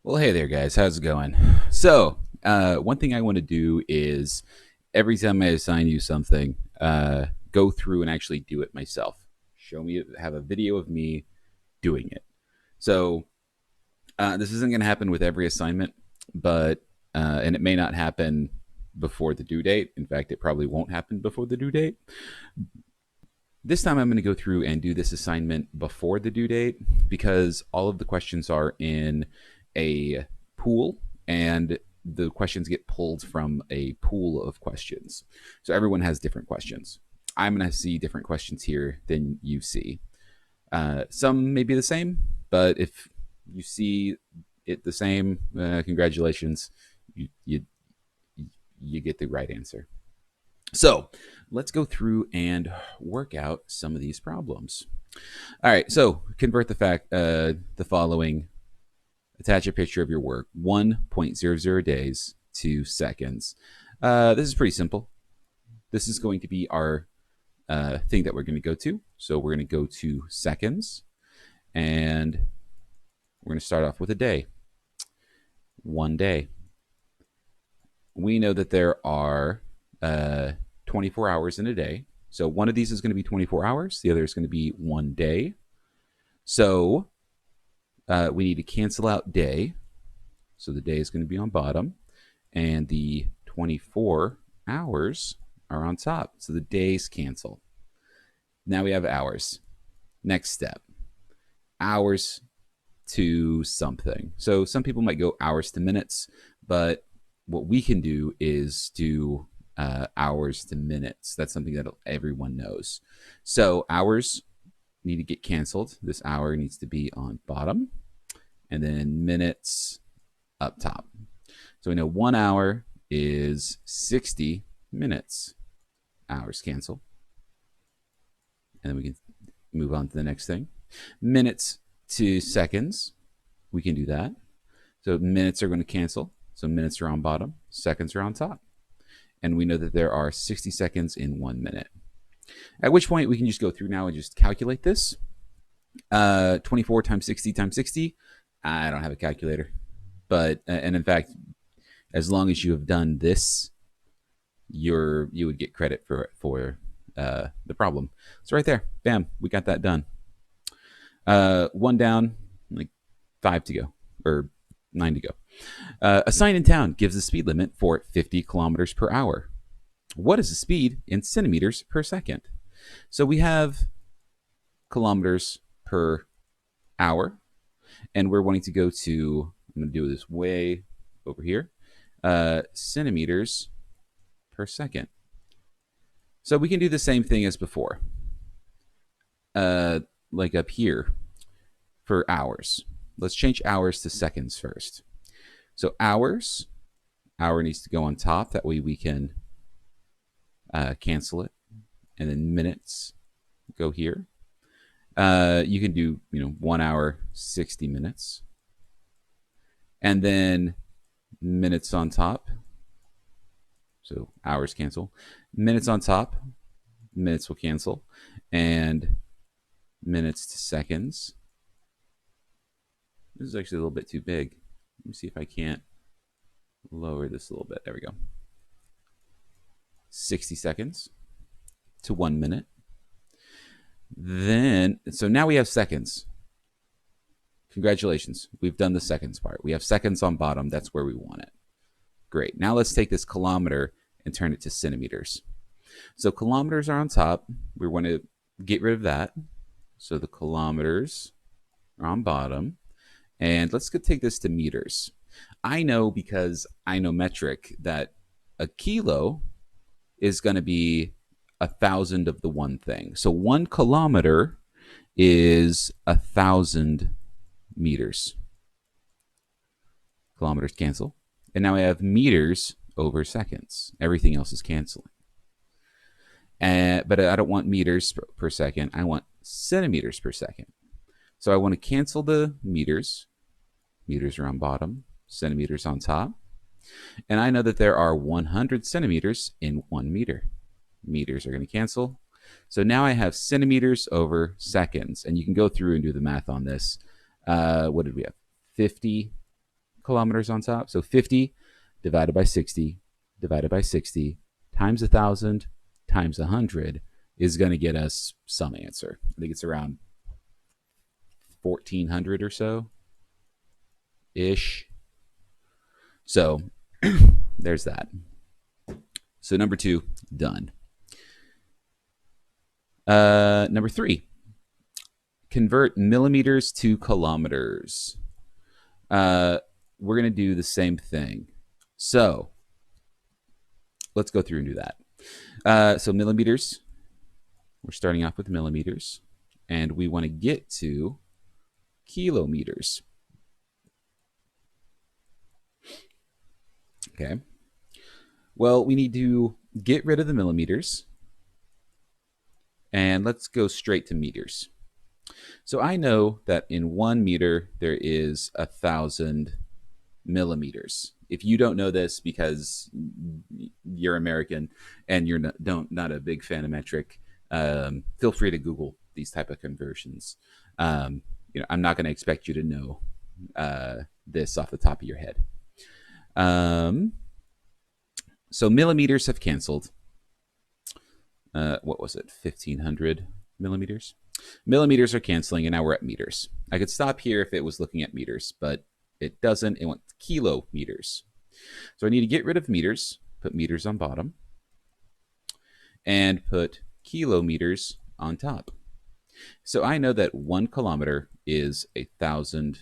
Well, hey there, guys. How's it going? So, one thing I want to do is every time I assign you something, go through and actually do it myself. Show me, have a video of me doing it. So, this isn't going to happen with every assignment, but, and it may not happen before the due date. In fact, it probably won't happen before the due date. This time I'm going to go through and do this assignment before the due date because all of the questions are in a pool and the questions get pulled from a pool of questions. So everyone has different questions. I'm going to see different questions here than you see. Some may be the same, but if you see it the same, congratulations, you, you, you get the right answer. So let's go through and work out some of these problems. All right, so convert the following. Attach a picture of your work, 1.00 days to seconds. This is pretty simple. This is going to be our thing that we're going to go to. So we're going to go to seconds, and we're going to start off with a day. 1 day. We know that there are 24 hours in a day. So one of these is going to be 24 hours. The other is going to be 1 day. So we need to cancel out day. So the day is going to be on bottom. And the 24 hours are on top. So the days cancel. Now we have hours. Next step. Hours to something. So some people might go hours to minutes, but what we can do is do hours to minutes. That's something that everyone knows. So hours need to get canceled. This hour needs to be on bottom, and then minutes up top. So we know 1 hour is 60 minutes. Hours cancel. And then we can move on to the next thing. Minutes to seconds. We can do that. So minutes are going to cancel. So minutes are on bottom, seconds are on top. And we know that there are 60 seconds in 1 minute. At which point we can just go through now and just calculate this. 24 times 60 times 60. I don't have a calculator. But, and in fact, as long as you have done this, you would get credit for the problem. So right there, bam, we got that done. One down, like 5 to go, or 9 to go. A sign in town gives a speed limit for 50 kilometers per hour. What is the speed in centimeters per second? So we have kilometers per hour, and we're wanting to go to, I'm going to do this way over here, centimeters per second. So we can do the same thing as before, like up here for hours. Let's change hours to seconds first. So hours, hour needs to go on top. That way we can cancel it. And then minutes go here. You can do 1 hour, 60 minutes. And then minutes on top. So hours cancel. Minutes on top. Minutes will cancel. And minutes to seconds. This is actually a little bit too big. Let me see if I can't lower this a little bit. There we go. 60 seconds to 1 minute. Then, so now we have seconds. Congratulations. We've done the seconds part. We have seconds on bottom. That's where we want it. Great. Now let's take this kilometer and turn it to centimeters. So kilometers are on top. We want to get rid of that. So the kilometers are on bottom. And let's go take this to meters. I know, because I know metric, that a kilo is going to be 1,000 of the one thing. So 1 kilometer is 1,000 meters. Kilometers cancel. And now I have meters over seconds. Everything else is canceling. But I don't want meters per second. I want centimeters per second. So I want to cancel the meters. Meters are on bottom, centimeters on top. And I know that there are 100 centimeters in 1 meter. Meters are going to cancel. So now I have centimeters over seconds. And you can go through and do the math on this. What did we have? 50 kilometers on top. So 50 divided by 60 divided by 60 times 1,000 times 100 is going to get us some answer. I think it's around 1,400 or so ish. So there's that. So number 2, done. Number 3, convert millimeters to kilometers. We're going to do the same thing. So let's go through and do that. So millimeters, we're starting off with millimeters, and we want to get to kilometers. Okay. Well, we need to get rid of the millimeters, and let's go straight to meters. So I know that in 1 meter, there is 1,000 millimeters. If you don't know this because you're American and you're not a big fan of metric, feel free to Google these type of conversions. I'm not going to expect you to know this off the top of your head. So millimeters have canceled. What was it? 1,500 millimeters. Millimeters are canceling, and now we're at meters. I could stop here if it was looking at meters, but it doesn't. It wants kilometers. So I need to get rid of meters, put meters on bottom, and put kilometers on top. So I know that 1 kilometer is 1,000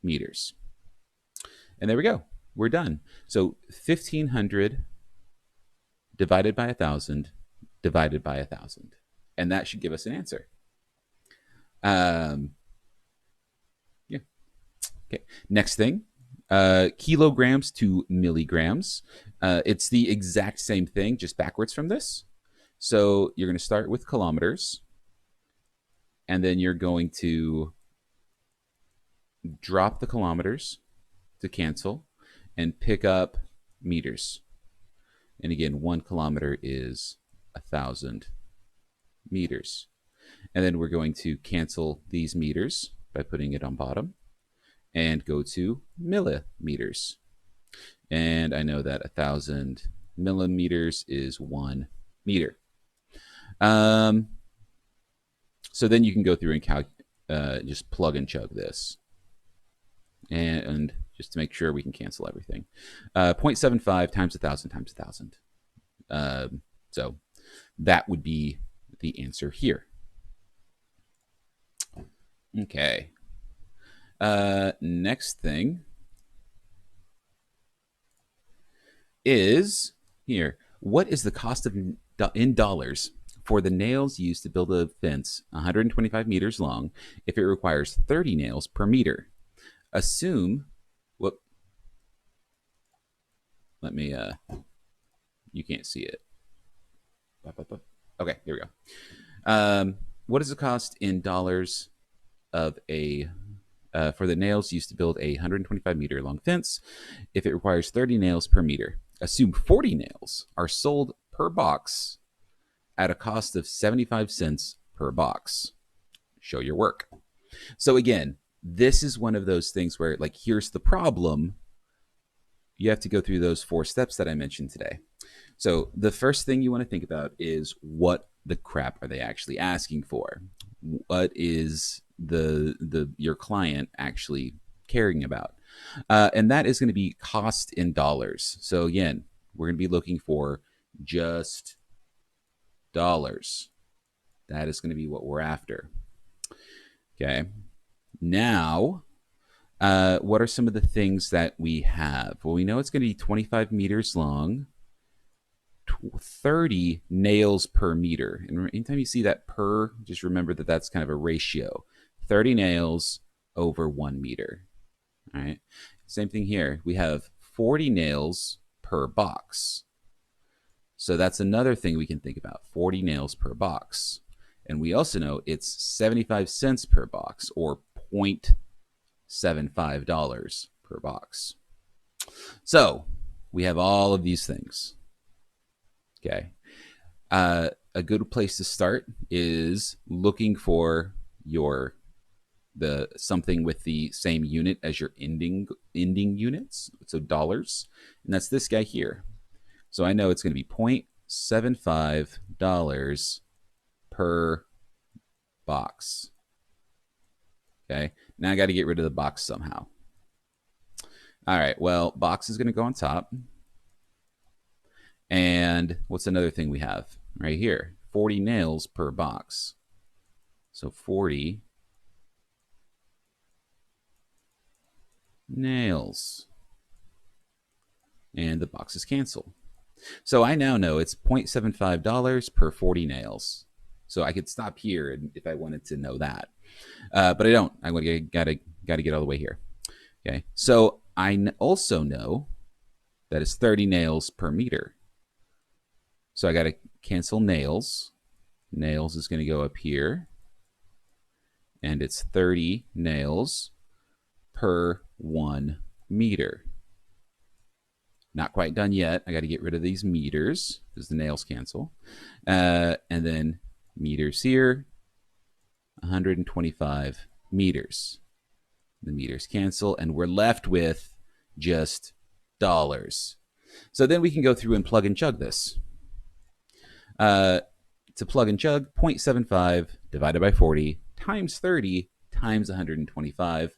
meters. And there we go. We're done. So 1,500 divided by 1,000 divided by 1,000. And that should give us an answer. Yeah. Okay. Next thing, kilograms to milligrams. It's the exact same thing, just backwards from this. So you're going to start with kilometers, and then you're going to drop the kilometers to cancel and pick up meters. And again, 1 kilometer is 1,000 meters. And then we're going to cancel these meters by putting it on bottom and go to millimeters. And I know that 1,000 millimeters is 1 meter. So then you can go through and just plug and chug this. And just to make sure we can cancel everything. 0.75 times 1,000 times 1,000. So that would be the answer here. Okay. Next thing is here. What is the cost of in dollars for the nails used to build a fence 125 meters long if it requires 30 nails per meter? Assume, let me, you can't see it. Okay, here we go. What is the cost in dollars of for the nails used to build a 125 meter long fence if it requires 30 nails per meter? Assume 40 nails are sold per box at a cost of 75 cents per box. Show your work. So again, this is one of those things where, like, here's the problem. You have to go through those 4 steps that I mentioned today. So the first thing you want to think about is, what the crap are they actually asking for? What is your client actually caring about? And that is going to be cost in dollars. So again, we're going to be looking for just dollars. That is going to be what we're after. Okay. Now, what are some of the things that we have? Well, we know it's going to be 25 meters long, 30 nails per meter. And anytime you see that per, just remember that that's kind of a ratio. 30 nails over 1 meter. All right. Same thing here. We have 40 nails per box. So that's another thing we can think about. 40 nails per box. And we also know it's 75 cents per box, or $0.75 per box. So we have all of these things. Okay. A good place to start is looking for your the something with the same unit as your ending units, so dollars, and that's this guy here. So I know it's going to be $0.75 per box. Okay, now I got to get rid of the box somehow. All right, well, box is going to go on top. And what's another thing we have right here? 40 nails per box. So 40 nails. And the boxes cancel. So I now know it's $0.75 per 40 nails. So I could stop here if I wanted to know that. But I don't. I gotta get all the way here. Okay. So I also know that it's 30 nails per meter. So I got to cancel nails. Nails is going to go up here. And it's 30 nails per 1 meter. Not quite done yet. I got to get rid of these meters because the nails cancel. And then meters here, 125 meters. The meters cancel, and we're left with just dollars. So then we can go through and plug and chug this. To plug and chug, 0.75 divided by 40 times 30 times 125.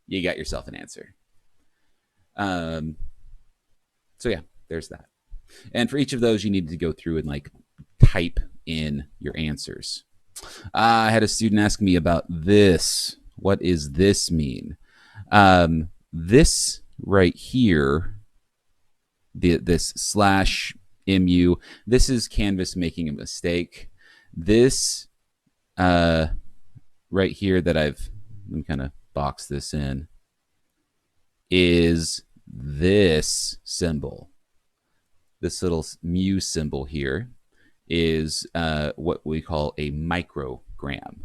You got yourself an answer. So yeah, there's that. And for each of those, you need to go through and like type in your answers. I had a student ask me about this. What does this mean? This right here, this slash mu, this is Canvas making a mistake. This right here that let me kind of box this in, is this symbol. This little mu symbol here is what we call a microgram.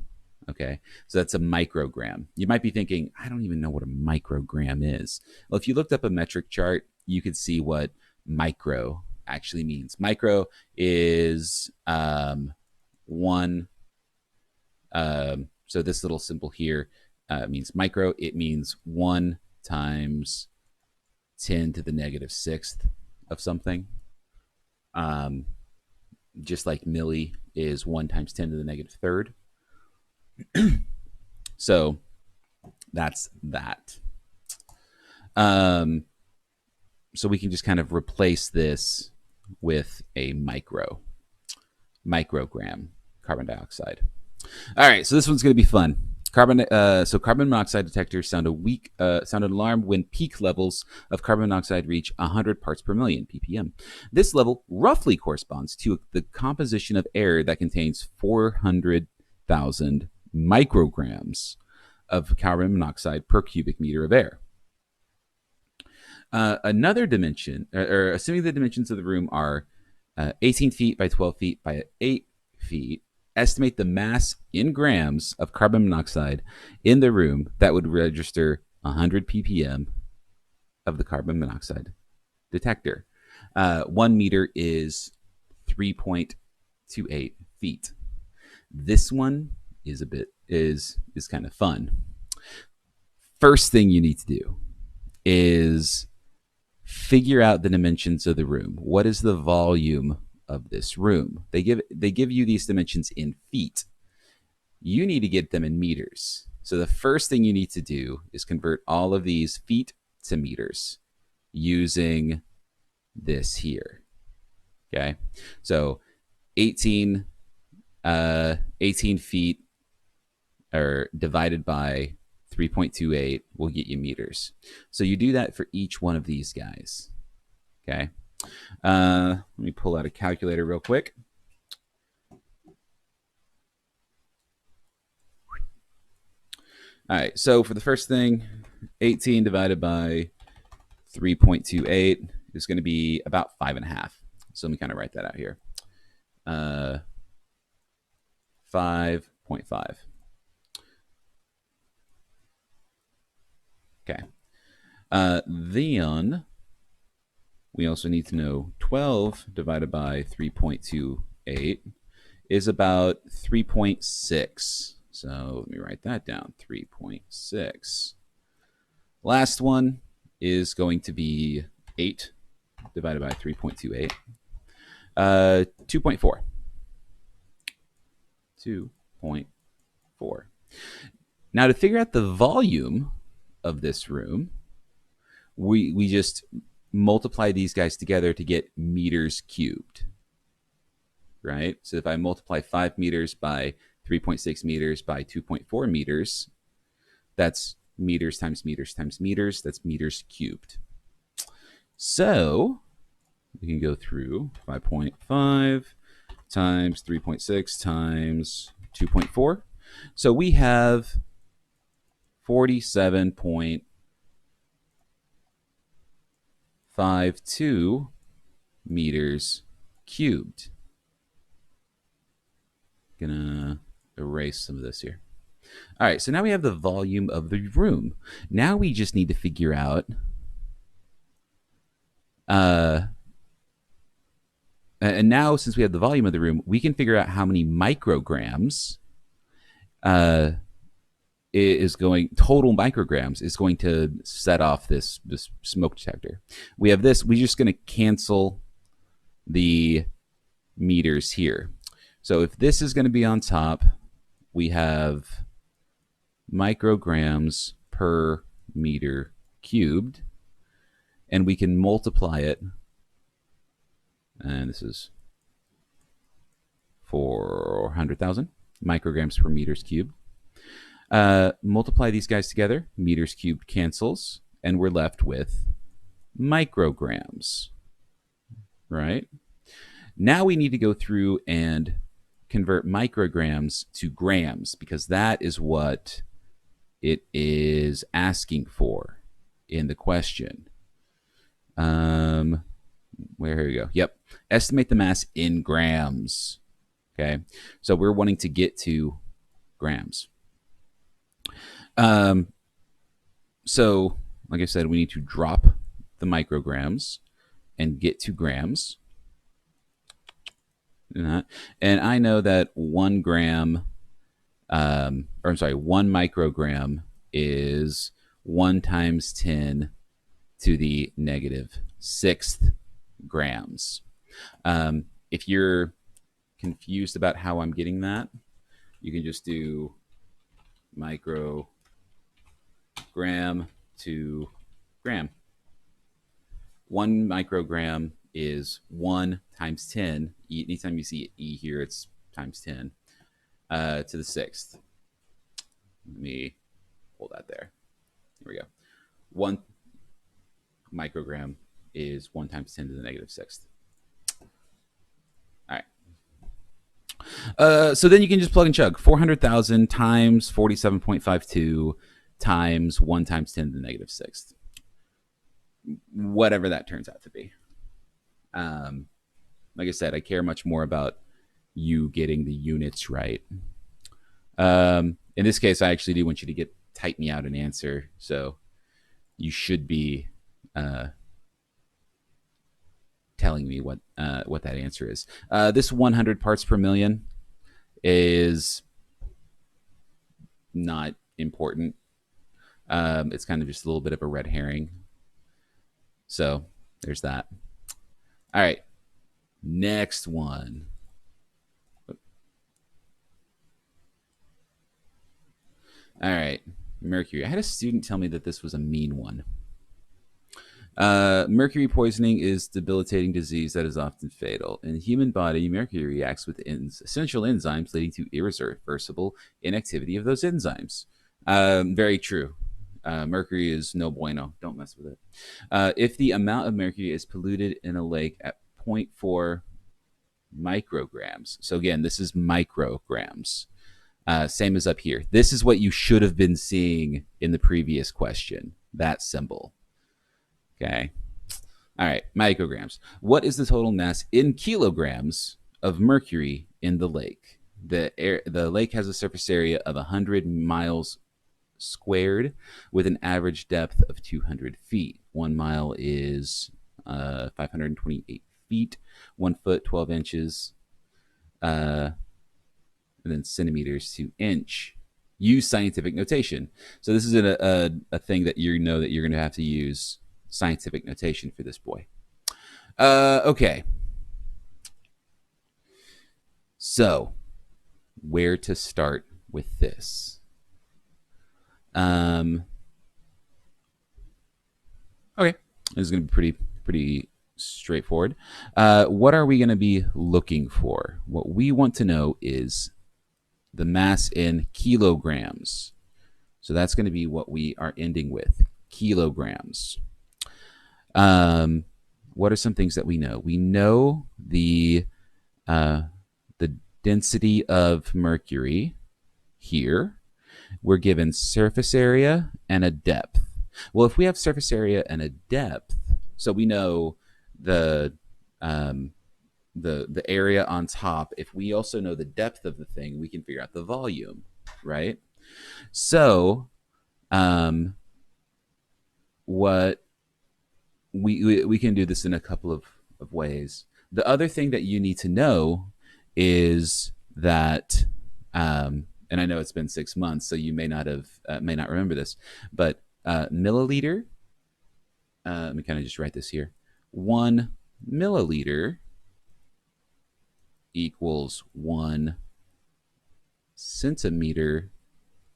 Okay, so that's a microgram. You might be thinking, I don't even know what a microgram is. Well, if you looked up a metric chart, you could see what micro actually means. Micro is one. So this little symbol here means micro. It means 1 times 10 to the negative 6th of something. Just like milli is 1 times 10 to the negative 3rd. So that's that. So we can just kind of replace this with a microgram, carbon dioxide. All right, so this one's going to be fun. Carbon monoxide detectors sound an alarm when peak levels of carbon monoxide reach 100 parts per million ppm. This level roughly corresponds to the composition of air that contains 400,000 micrograms of carbon monoxide per cubic meter of air. Another dimension, or assuming the dimensions of the room are 18 feet by 12 feet by 8 feet, estimate the mass in grams of carbon monoxide in the room that would register 100 ppm of the carbon monoxide detector. 1 meter is 3.28 feet. This one is is kind of fun. First thing you need to do is figure out the dimensions of the room. What is the volume of this room? They give you these dimensions in feet. You need to get them in meters. So the first thing you need to do is convert all of these feet to meters using this here. Okay, so 18 feet or divided by 3.28 will get you meters. So you do that for each one of these guys. Okay. Let me pull out a calculator real quick. All right. So for the first thing, 18 divided by 3.28 is going to be about 5.5. So let me kind of write that out here. 5.5. Okay. Then we also need to know 12 divided by 3.28 is about 3.6. So let me write that down, 3.6. Last one is going to be 8 divided by 3.28. 2.4. 2.4. Now to figure out the volume of this room, we just multiply these guys together to get meters cubed, right? So if I multiply 5 meters by 3.6 meters by 2.4 meters, that's meters times meters times meters. That's meters cubed. So we can go through 5.5 times 3.6 times 2.4. So we have 47.52 meters cubed. Gonna erase some of this here. All right, so now we have the volume of the room. Now we just need to figure out and now since we have the volume of the room, we can figure out how many micrograms is going, total micrograms is going to set off this smoke detector. We have this, we're just going to cancel the meters here. So if this is going to be on top, we have micrograms per meter cubed, and we can multiply it, and this is 400,000 micrograms per meters cubed. Multiply these guys together, meters cubed cancels, and we're left with micrograms, right? Now we need to go through and convert micrograms to grams, because that is what it is asking for in the question. Where here we go. Yep. Estimate the mass in grams. Okay. So we're wanting to get to grams. So like I said, we need to drop the micrograms and get to grams. And I know that 1 gram, one microgram is 1 times 10 to the negative 6th grams. If you're confused about how I'm getting that, you can just do microgram to gram. 1 microgram is 1 times 10. Anytime you see E here, it's times 10 to the 6th. Let me hold that there. Here we go. 1 microgram is 1 times 10 to the negative 6th. All right. So then you can just plug and chug. 400,000 times 47.52 times 1 times 10 to the negative 6th. Whatever that turns out to be. Like I said, I care much more about you getting the units right. In this case, I actually do want you to type me out an answer. So you should be telling me what that answer is. This 100 parts per million is not important. It's kind of just a little bit of a red herring. So there's that. All right. Next one. All right. Mercury. I had a student tell me that this was a mean one. Mercury poisoning is a debilitating disease that is often fatal. In the human body, mercury reacts with essential enzymes, leading to irreversible inactivity of those enzymes. Very true. Mercury is no bueno. Don't mess with it. If the amount of mercury is polluted in a lake at 0.4 micrograms. So again, this is micrograms. Same as up here. This is what you should have been seeing in the previous question. That symbol. Okay. All right. Micrograms. What is the total mass in kilograms of mercury in the lake? The lake has a surface area of 100 miles squared with an average depth of 200 feet. 1 mile is 528 feet. 1 foot, 12 inches. And then centimeters to inch. use scientific notation. So this is a thing that you know that you're going to have to use scientific notation for this boy. Okay. So where to start with this? Okay. This is going to be pretty straightforward. What are we going to be looking for? What we want to know is the mass in kilograms. So that's going to be what we are ending with, kilograms. What are some things that we know? We know the density of mercury here. We're given surface area and a depth. Well, if we have surface area and a depth, so we know the area on top. If we also know the depth of the thing, we can figure out the volume, right? So, what we can do this in a couple of ways. The other thing that you need to know is that, and I know it's been 6 months, so you may not remember this, but milliliter. Let me kind of just write this here. 1 milliliter equals 1 centimeter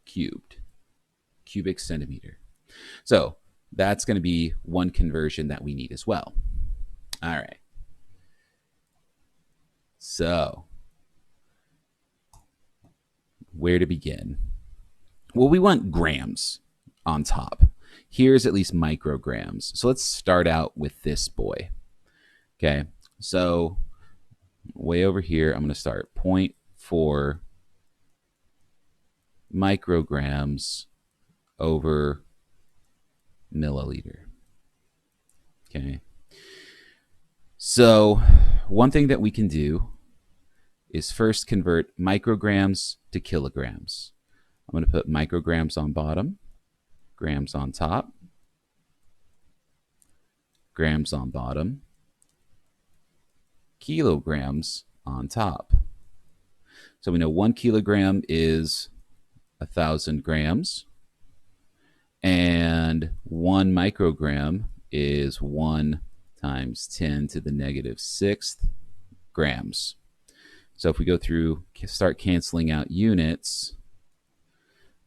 cubed, cubic centimeter. So that's going to be one conversion that we need as well. All right. So where to begin? Well, we want grams on top. Here's at least micrograms. So let's start out with this boy. Okay. So way over here, I'm going to start 0.4 micrograms over milliliter. Okay. So one thing that we can do is first convert micrograms to kilograms. I'm going to put micrograms on bottom, grams on top, grams on bottom, kilograms on top. So we know 1 kilogram is 1,000 grams, and 1 microgram is 1 times 10 to the negative 6th grams. So if we go through, start canceling out units,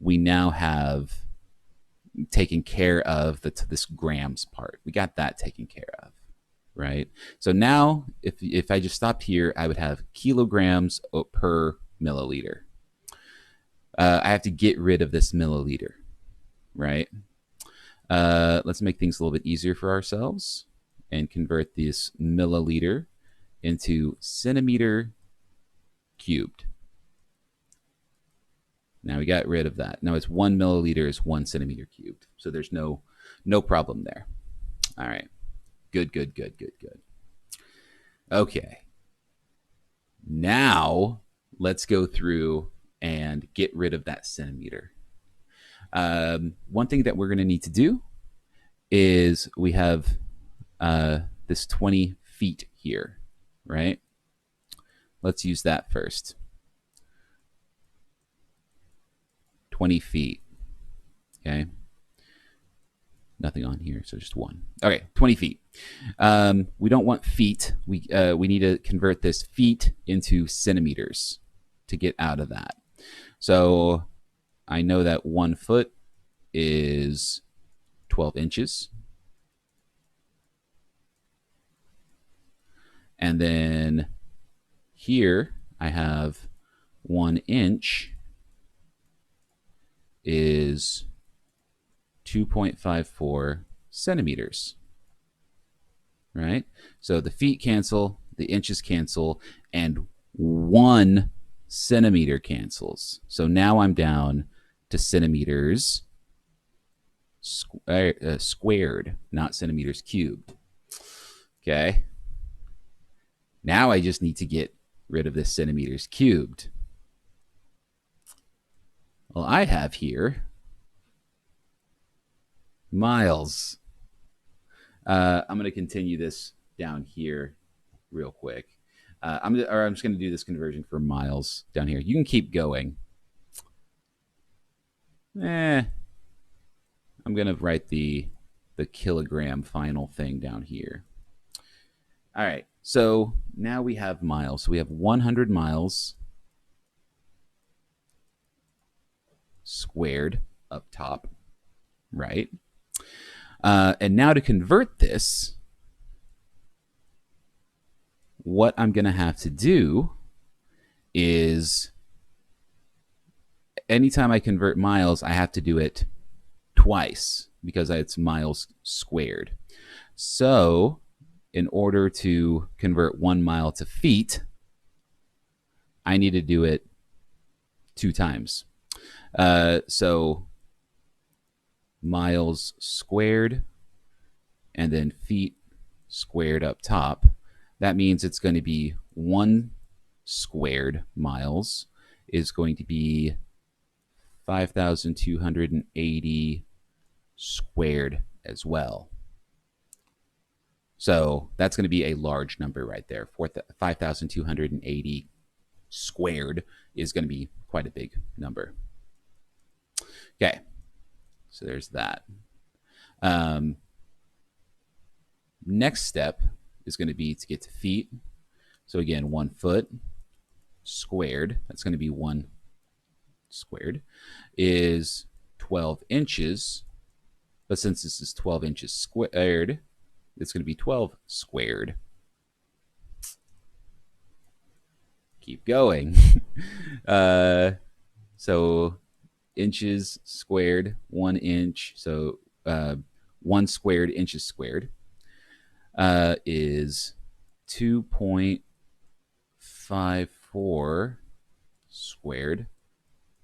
we now have taken care of this grams part. We got that taken care of, right? So now if I just stopped here, I would have kilograms per milliliter. I have to get rid of this milliliter, right? Let's make things a little bit easier for ourselves and convert this milliliter into centimeter cubed. Now we got rid of that. Now it's 1 milliliter is 1 centimeter cubed. So there's no problem there. All right. Good. Okay. Now let's go through and get rid of that centimeter. One thing that we're going to need to do is we have this 20 feet here, right? Let's use that first. 20 feet. Okay. Nothing on here, so just 1. Okay, 20 feet. We don't want feet. We need to convert this feet into centimeters to get out of that. So I know that 1 foot is 12 inches. And then here I have 1 inch is 2.54 centimeters, right? So the feet cancel, the inches cancel, and 1 centimeter cancels. So now I'm down to centimeters squared, not centimeters cubed. Okay. Now I just need to get rid of this centimeters cubed. Well, I have here miles. I'm going to continue this down here real quick. I'm just going to do this conversion for miles down here. You can keep going. I'm gonna write the kilogram final thing down here. All right. So now we have miles. So we have 100 miles squared up top, right? And now to convert this, what I'm going to have to do is anytime I convert miles, I have to do it twice because it's miles squared. So in order to convert 1 mile to feet, I need to do it 2 times. So miles squared and then feet squared up top. That means it's going to be 1 squared miles is going to be 5,280 squared as well. So that's going to be a large number right there. 5,280 squared is going to be quite a big number. Okay, so there's that. Next step is going to be to get to feet. So again, 1 foot squared, that's going to be 1 squared, is 12 inches. But since this is 12 inches squared, it's going to be 12 squared. Keep going. So inches squared, 1 inch. So 1 squared inches squared is 2.54 squared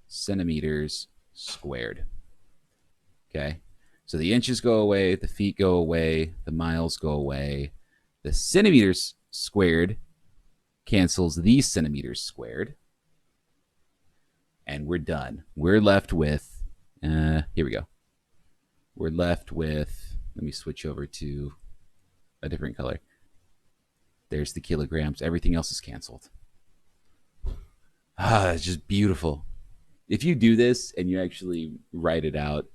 centimeters squared. Okay. So the inches go away, the feet go away, the miles go away. The centimeters squared cancels these centimeters squared. And we're done. We're left with, here we go. We're left with, let me switch over to a different color. There's the kilograms. Everything else is canceled. It's just beautiful. If you do this and you actually write it out,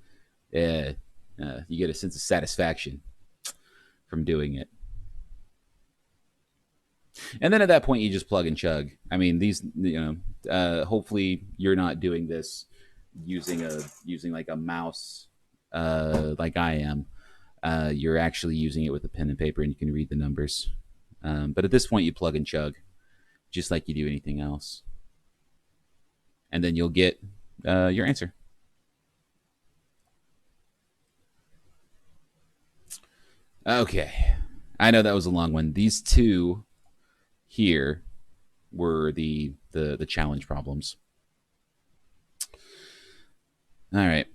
you get a sense of satisfaction from doing it. And then at that point, you just plug and chug. I mean, these, hopefully you're not doing this using like a mouse, like I am. You're actually using it with a pen and paper, and you can read the numbers. But at this point, you plug and chug, just like you do anything else, and then you'll get your answer. Okay, I know that was a long one. These two here were the challenge problems. All right,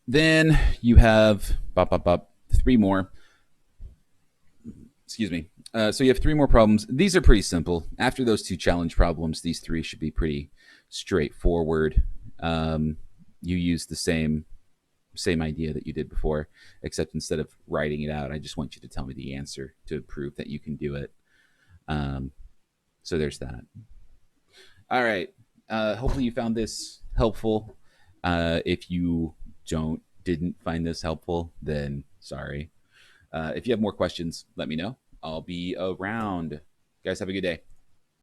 then you have 3 more. Excuse me. So you have 3 more problems. These are pretty simple. After those 2 challenge problems, these 3 should be pretty straightforward. You use the same idea that you did before, except instead of writing it out, I just want you to tell me the answer to prove that you can do it. So there's that. All right. Hopefully you found this helpful. If you didn't find this helpful, then sorry. If you have more questions, let me know. I'll be around. Guys, have a good day.